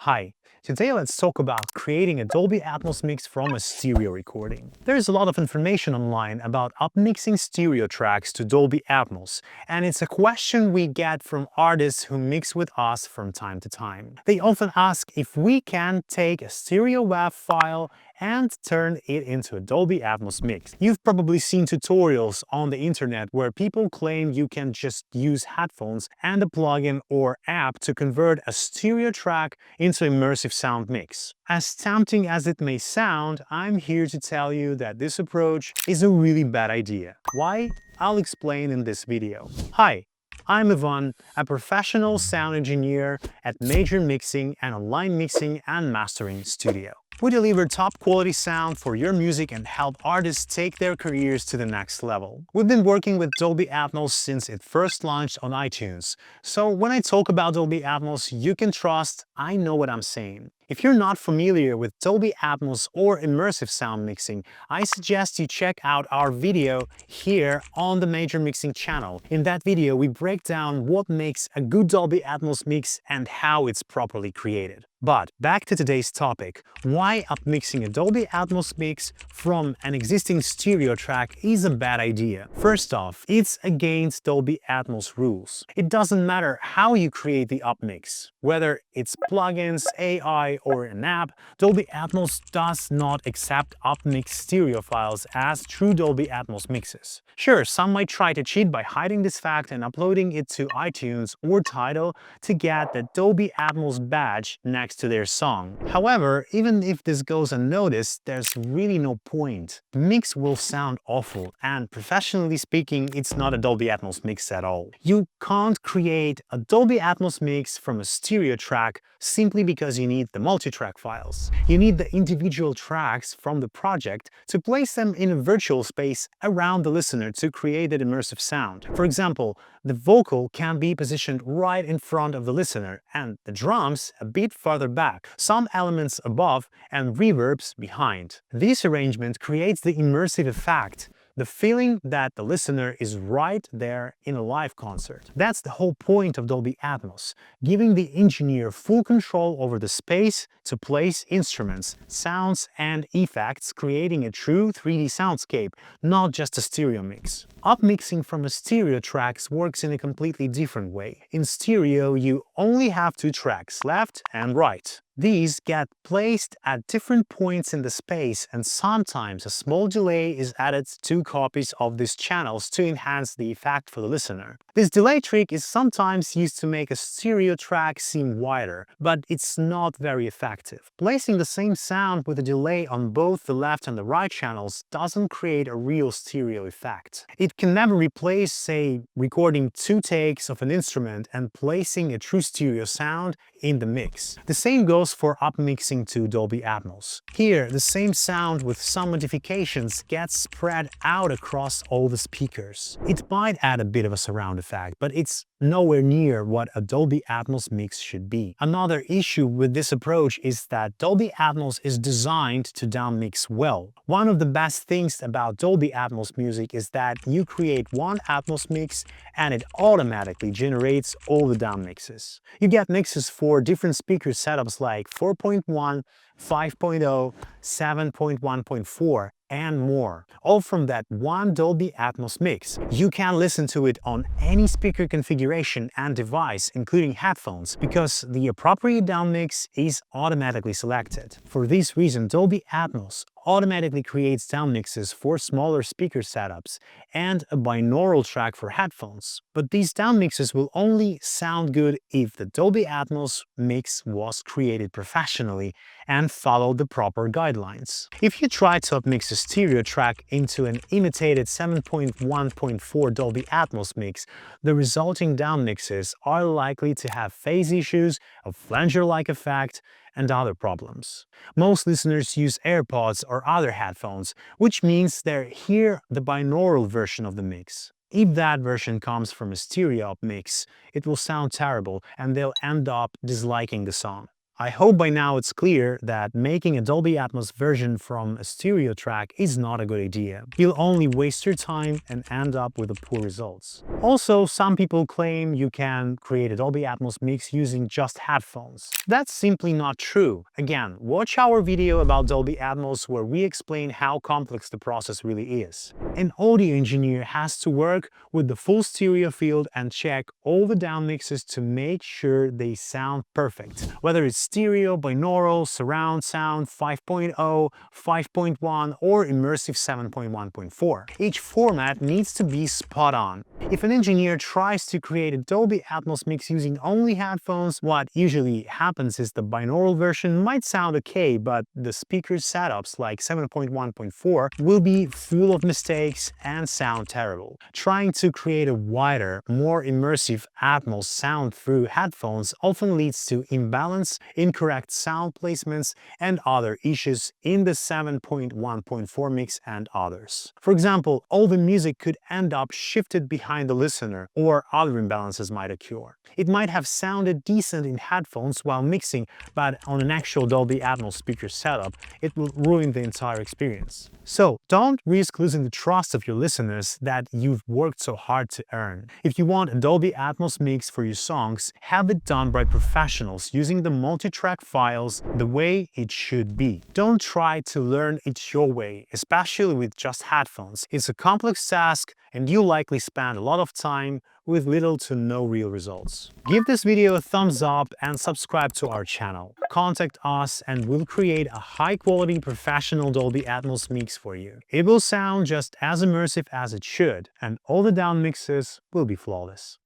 Hi, today let's talk about creating a Dolby Atmos mix from a stereo recording. There's a lot of information online about upmixing stereo tracks to Dolby Atmos, and it's a question we get from artists who mix with us from time to time. They often ask if we can take a stereo WAV file and turn it into a Dolby Atmos mix. You've probably seen tutorials on the internet where people claim you can just use headphones and a plugin or app to convert a stereo track into immersive sound mix. As tempting as it may sound, I'm here to tell you that this approach is a really bad idea. Why? I'll explain in this video. Hi, I'm Ivan, a professional sound engineer at Major Mixing and Online Mixing and Mastering Studio. We deliver top quality sound for your music and help artists take their careers to the next level. We've been working with Dolby Atmos since it first launched on iTunes. So when I talk about Dolby Atmos, you can trust I know what I'm saying. If you're not familiar with Dolby Atmos or immersive sound mixing, I suggest you check out our video here on the Major Mixing channel. In that video, we break down what makes a good Dolby Atmos mix and how it's properly created. But back to today's topic, why upmixing a Dolby Atmos mix from an existing stereo track is a bad idea. First off, it's against Dolby Atmos rules. It doesn't matter how you create the upmix, whether it's plugins, AI, or an app, Dolby Atmos does not accept upmixed stereo files as true Dolby Atmos mixes. Sure, some might try to cheat by hiding this fact and uploading it to iTunes or Tidal to get the Dolby Atmos badge next to their song. However, even if this goes unnoticed, there's really no point. The mix will sound awful, and professionally speaking, it's not a Dolby Atmos mix at all. You can't create a Dolby Atmos mix from a stereo track simply because you need the multi-track files. You need the individual tracks from the project to place them in a virtual space around the listener to create that immersive sound. For example, the vocal can be positioned right in front of the listener and the drums a bit farther back, some elements above and reverbs behind. This arrangement creates the immersive effect, the feeling that the listener is right there in a live concert. That's the whole point of Dolby Atmos, giving the engineer full control over the space to place instruments, sounds, and effects, creating a true 3D soundscape, not just a stereo mix. Upmixing from a stereo tracks works in a completely different way. In stereo, you only have two tracks, left and right. These get placed at different points in the space, and sometimes a small delay is added to copies of these channels to enhance the effect for the listener. This delay trick is sometimes used to make a stereo track seem wider, but it's not very effective. Placing the same sound with a delay on both the left and the right channels doesn't create a real stereo effect. It can never replace, say, recording two takes of an instrument and placing a true stereo sound in the mix. The same goes for upmixing to Dolby Atmos. Here, the same sound with some modifications gets spread out across all the speakers. It might add a bit of a surround effect, but it's nowhere near what a Dolby Atmos mix should be. Another issue with this approach is that Dolby Atmos is designed to downmix well. One of the best things about Dolby Atmos music is that you create one Atmos mix and it automatically generates all the downmixes. You get mixes for different speaker setups like 4.1, 5.0, 7.1.4, and more, all from that one Dolby Atmos mix. You can listen to it on any speaker configuration and device, including headphones, because the appropriate downmix is automatically selected. For this reason, Dolby Atmos automatically creates downmixes for smaller speaker setups and a binaural track for headphones. But these downmixes will only sound good if the Dolby Atmos mix was created professionally and followed the proper guidelines. If you try to upmix a stereo track into an imitated 7.1.4 Dolby Atmos mix, the resulting downmixes are likely to have phase issues, a flanger-like effect, and other problems. Most listeners use AirPods or other headphones, which means they hear the binaural version of the mix. If that version comes from a stereo mix, it will sound terrible and they'll end up disliking the song. I hope by now it's clear that making a Dolby Atmos version from a stereo track is not a good idea. You'll only waste your time and end up with poor results. Also, some people claim you can create a Dolby Atmos mix using just headphones. That's simply not true. Again, watch our video about Dolby Atmos where we explain how complex the process really is. An audio engineer has to work with the full stereo field and check all the down mixes to make sure they sound perfect. Whether it's stereo, binaural, surround sound, 5.0, 5.1, or immersive 7.1.4. Each format needs to be spot on. If an engineer tries to create a Dolby Atmos mix using only headphones, what usually happens is the binaural version might sound okay, but the speaker setups like 7.1.4 will be full of mistakes and sound terrible. Trying to create a wider, more immersive Atmos sound through headphones often leads to imbalance, incorrect sound placements, and other issues in the 7.1.4 mix and others. For example, all the music could end up shifted behind the listener, or other imbalances might occur. It might have sounded decent in headphones while mixing, but on an actual Dolby Atmos speaker setup, it will ruin the entire experience. So don't risk losing the trust of your listeners that you've worked so hard to earn. If you want a Dolby Atmos mix for your songs, have it done by professionals using the multi-track files the way it should be. Don't try to learn it your way, especially with just headphones. It's a complex task and you'll likely spend a lot of time with little to no real results. Give this video a thumbs up and subscribe to our channel. Contact us and we'll create a high-quality professional Dolby Atmos mix for you. It will sound just as immersive as it should, and all the down mixes will be flawless.